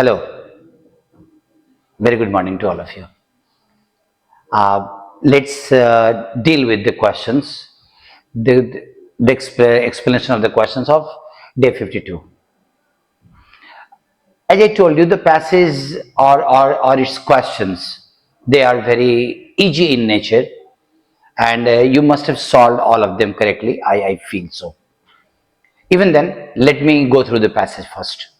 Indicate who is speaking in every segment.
Speaker 1: Hello, very good morning to all of you. Let's deal with the questions, the explanation of the questions of day 52. As I told you, the passage or its questions, they are very easy in nature, and you must have solved all of them correctly. I feel so. Even then, let me go through the passage first.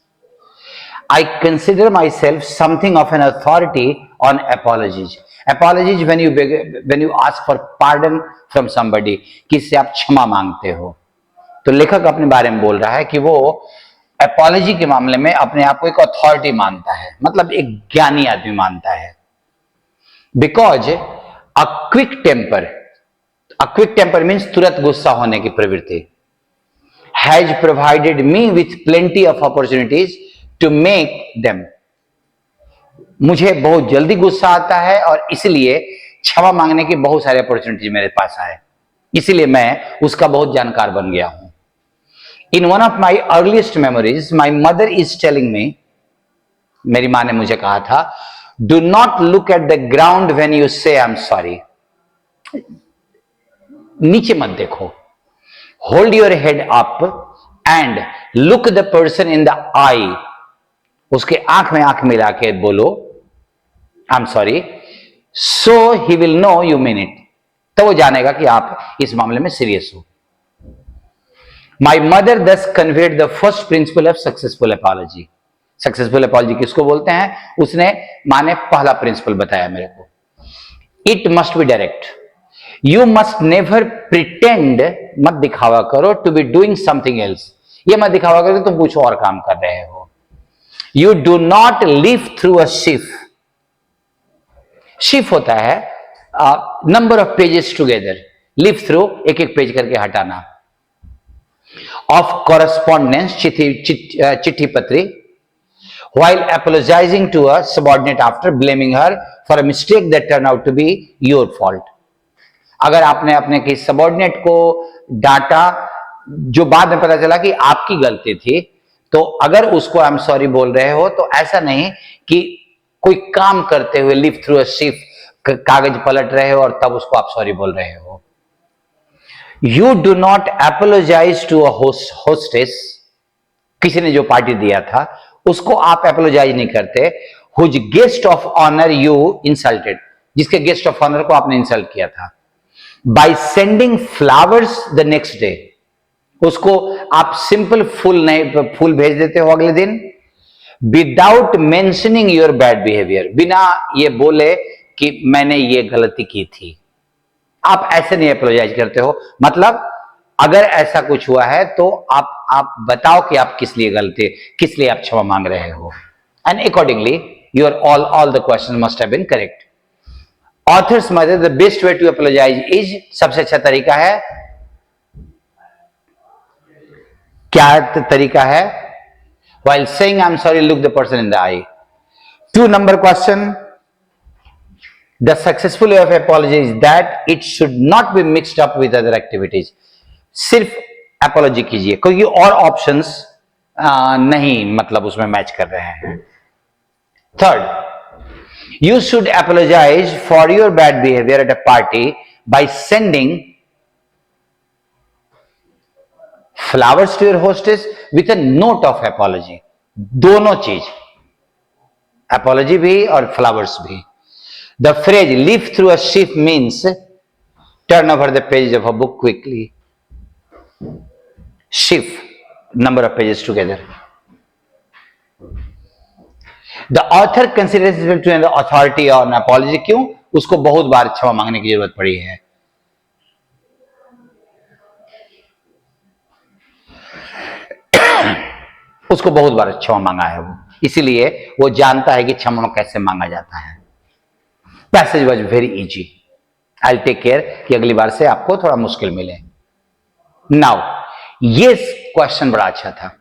Speaker 1: I consider myself something of an authority on apologies. Apologies when you ask for pardon from somebody, किससे आप क्षमा मांगते हो. तो लेखक अपने बारे में बोल रहा है कि वो अपॉलॉजी के मामले में अपने आप को एक अथॉरिटी मानता है, मतलब एक ज्ञानी आदमी मानता है. Because a quick temper means तुरंत गुस्सा होने की प्रवृत्ति, has provided me with plenty of opportunities to make them. मुझे बहुत जल्दी गुस्सा आता है और इसलिए क्षमा मांगने की बहुत सारे अपॉर्चुनिटीज मेरे पास आए, इसलिए मैं उसका बहुत जानकार बन गया हूं. In one of my earliest memories my mother is telling me, मेरी मां ने मुझे कहा था, do not look at the ground when you say I am sorry. नीचे मत देखो, hold your head up and look the person in the eye. उसके आंख में आंख मिला के बोलो I am sorry, so he will know you mean it. तो वो जानेगा कि आप इस मामले में सीरियस हो. माई मदर दस conveyed the first principle of successful apology. Successful apology किसको बोलते हैं? उसने मां ने पहला प्रिंसिपल बताया मेरे को. It must be direct. You must never pretend, मत दिखावा करो, to be doing something else. ये मत दिखावा करो तुम कुछ और काम कर रहे हो. You do not live through a shift. Shift होता है number of pages together. Live through एक एक पेज करके हटाना. ऑफ कॉरेस्पॉन्डेंस चिट्ठी पत्री. while apologizing to a subordinate after blaming her for a mistake that turned out to be your fault. अगर आपने अपने किसी सबॉर्डिनेट को डांटा जो बाद में पता चला कि आपकी गलती थी, तो अगर उसको आई एम सॉरी बोल रहे हो तो ऐसा नहीं कि कोई काम करते हुए लिव थ्रू अ शिफ्ट कागज पलट रहे हो और तब उसको आप सॉरी बोल रहे हो. You do not apologise to a hostess. किसी ने जो पार्टी दिया था उसको आप एपोलोजाइज नहीं करते. Whose guest of honour you insulted. जिसके गेस्ट ऑफ ऑनर को आपने इंसल्ट किया था. By sending flowers the next day. उसको आप सिंपल फूल भेज देते हो अगले दिन. Without mentioning your bad behaviour. बिना ये बोले कि मैंने ये गलती की थी. आप ऐसे नहीं अपोलोजाइज करते हो. मतलब अगर ऐसा कुछ हुआ है तो आप बताओ कि आप किस लिए आप क्षमा मांग रहे हो. And accordingly your all the question must have been correct. Author's mother the best way to apologise is, सबसे अच्छा तरीका है, क्या तरीका है? While saying I'm sorry, look the person in the eye. 2 number question. The successful way of apology is that it should not be mixed up with other activities. सिर्फ apology कीजिए, क्योंकि और options नहीं मतलब उसमें मैच कर रहे हैं. Third, you should apologize for your bad behavior at a party by sending flowers to your hostess with a note of apology. दोनों चीज, apology भी और flowers भी. The phrase live through a shift means turn over the pages of a book quickly. Shift, number of pages together. The author considers himself to be the authority on apology. क्यों? उसको बहुत बार क्षमा मांगने की जरूरत पड़ी है. उसको बहुत बार क्षमा मांगा है वो, इसीलिए वो जानता है कि क्षमा कैसे मांगा जाता है. Passage was very easy. I will take care कि अगली बार से आपको थोड़ा मुश्किल मिले. नाउ ये क्वेश्चन बड़ा अच्छा था.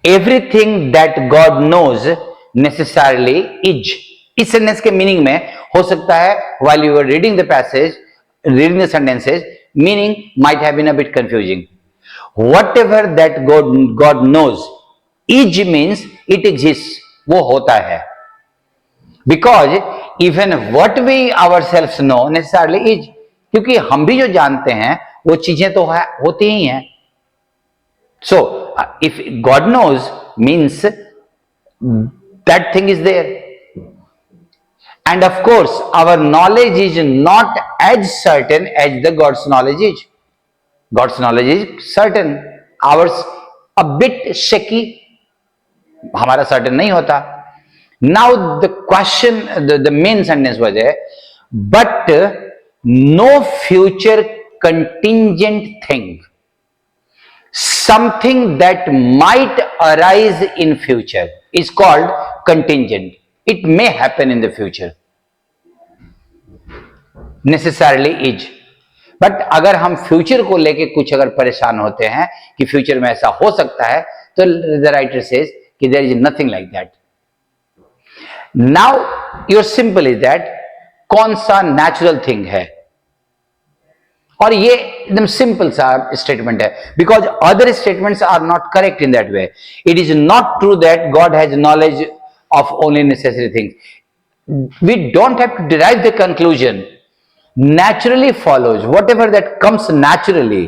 Speaker 1: Everything that God knows necessarily is. इस सेंटेंस के मीनिंग में हो सकता है while you are reading the passage, reading the sentences, meaning might have been a bit confusing. Whatever that God knows, is means it exists. वो होता है, because even what we our self know necessarily is, क्योंकि हम भी जो जानते हैं वो चीजें तो है, होती ही हैं. So if God knows means that thing is there. And of course our knowledge is not as certain as the God's knowledge is. God's knowledge is certain, ours a bit shaky. हमारा certain नहीं होता. Now the question, the main sentence was there, but no future contingent thing, something that might arise in future is called contingent. It may happen in the future, necessarily is. But अगर हम future को लेके कुछ अगर परेशान होते हैं कि फ्यूचर में ऐसा हो सकता है, तो द राइटर सेज कि there is nothing like that. Now your simple is that कौन सा नेचुरल थिंग है, और ये एकदम सिंपल सा स्टेटमेंट है, because other statements are not correct in that way. It is not true that God has knowledge of only necessary things. We don't have to derive the conclusion. Naturally follows, whatever that comes naturally.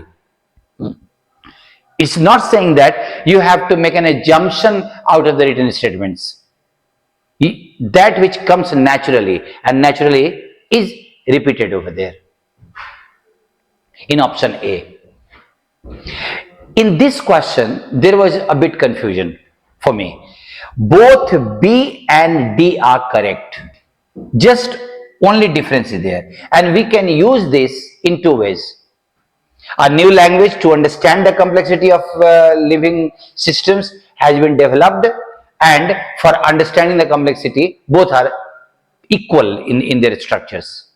Speaker 1: It's not saying that you have to make an assumption out of the written statements. That which comes naturally, and naturally is repeated over there in option A. In this question there was a bit confusion for me. Both B and D are correct. Just only difference is there, and we can use this in two ways. A new language to understand the complexity of living systems has been developed, and for understanding the complexity, both are equal in their structures.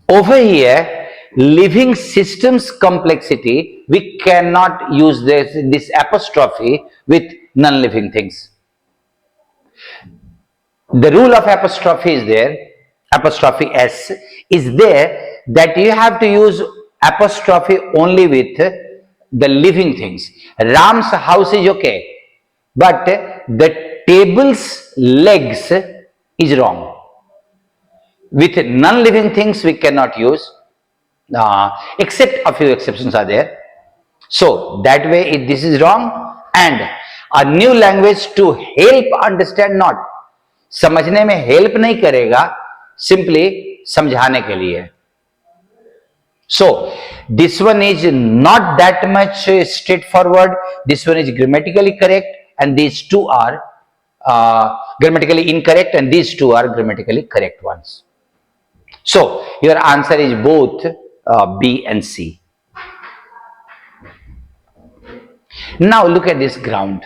Speaker 1: Over here, living systems complexity, we cannot use this apostrophe with non-living things. The rule of apostrophe is there, apostrophe S is there, that you have to use apostrophe only with the living things. Ram's house is okay, but the table's legs is wrong. With non-living things we cannot use, except a few exceptions are there. So that way this is wrong. And a new language to help understand, not समझने में help नहीं करेगा, simply समझाने के लिए. So this one is not that much straightforward. This one is grammatically correct, and these two are grammatically incorrect, and these two are grammatically correct ones. So your answer is both B and C. Now look at this ground.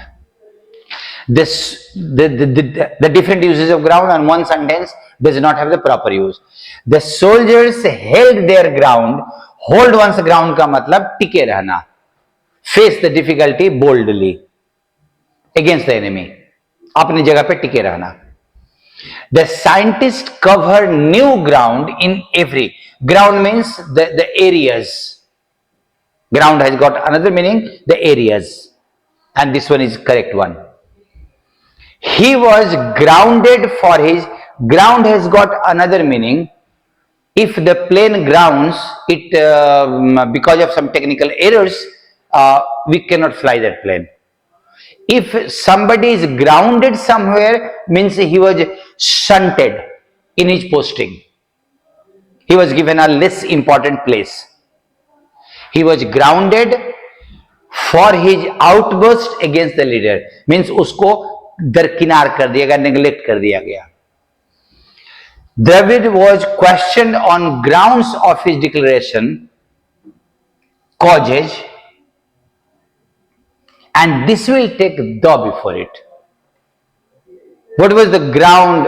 Speaker 1: The different uses of ground on one sentence does not have the proper use. The soldiers held their ground. Hold one's ground का मतलब टिके रहना. Face the difficulty boldly against the enemy. अपनी जगह पे टिके रहना. The scientists cover new ground in every. Ground means the areas. Ground has got another meaning, the areas, and this one is correct one. He was grounded for his. Ground has got another meaning. If the plane grounds, it because of some technical errors, we cannot fly that plane. If somebody is grounded somewhere, means he was shunted in his posting. He was given a less important place. He was grounded for his outburst against the leader, means उसको दरकिनार कर दिया गया, neglect कर दिया गया. Dravid was questioned on grounds of his declaration, causes, and this will take the before it. What was the ground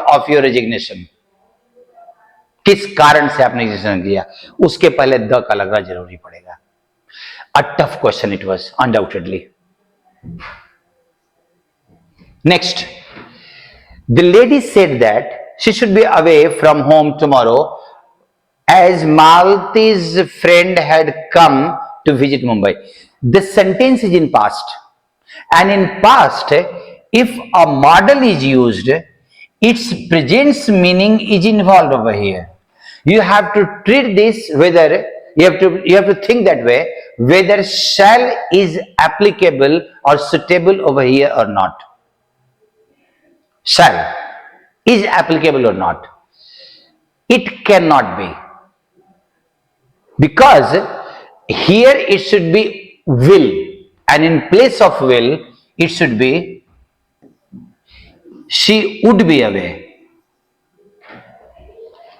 Speaker 1: of your resignation? किस कारण से आपने रिजिग्नेशन दिया, उसके पहले द का लगना जरूरी पड़ेगा. A tough question it was, undoubtedly. Next, the lady said that she should be away from home tomorrow as Malti's friend had come to visit Mumbai. The sentence is in past. And in past, if a model is used, its present meaning is involved over here. You have to treat this whether you have to think that way, whether shall is applicable or suitable over here or not. Shall is applicable or not. It cannot be, because here it should be will, and in place of will it should be she would be away.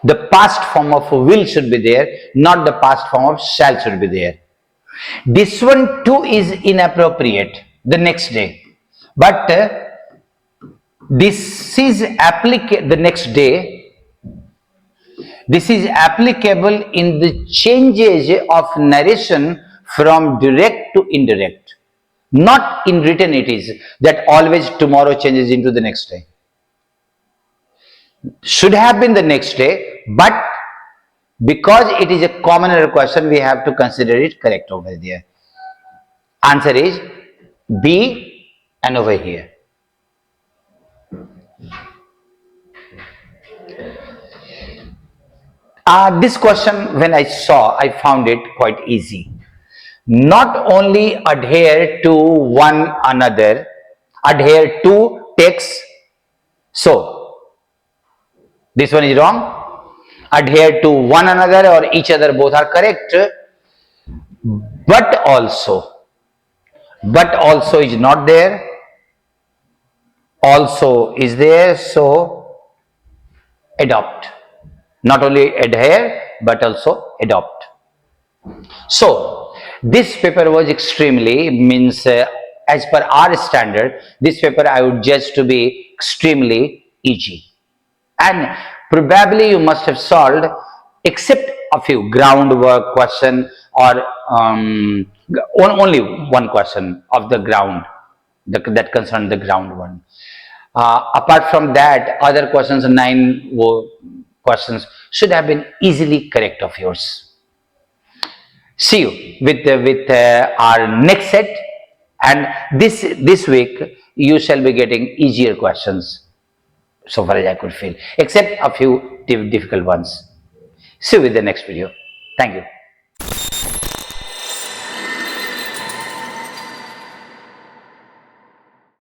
Speaker 1: The past form of will should be there, not the past form of shall should be there. This one too is inappropriate, the next day. But this is applicable the next day. This is applicable in the changes of narration from direct to indirect. Not in written it is that always tomorrow changes into the next day. Should have been the next day, but because it is a common error question, we have to consider it correct over there. Answer is B and over here. This question, when I saw, I found it quite easy. Not only adhere to one another, adhere to text. So, this one is wrong. Adhere to one another or each other, both are correct. But also is not there. Also is there, so adopt. Not only adhere, but also adopt. So, this paper was extremely, as per our standard, this paper I would judge to be extremely easy. And probably you must have solved, except a few groundwork question or only one question of the ground that concerned the ground one. Apart from that, other questions, 9 questions should have been easily correct of yours. See you with our next set, and this week you shall be getting easier questions, so far as I could feel, except a few difficult ones. See you with the next video. Thank you.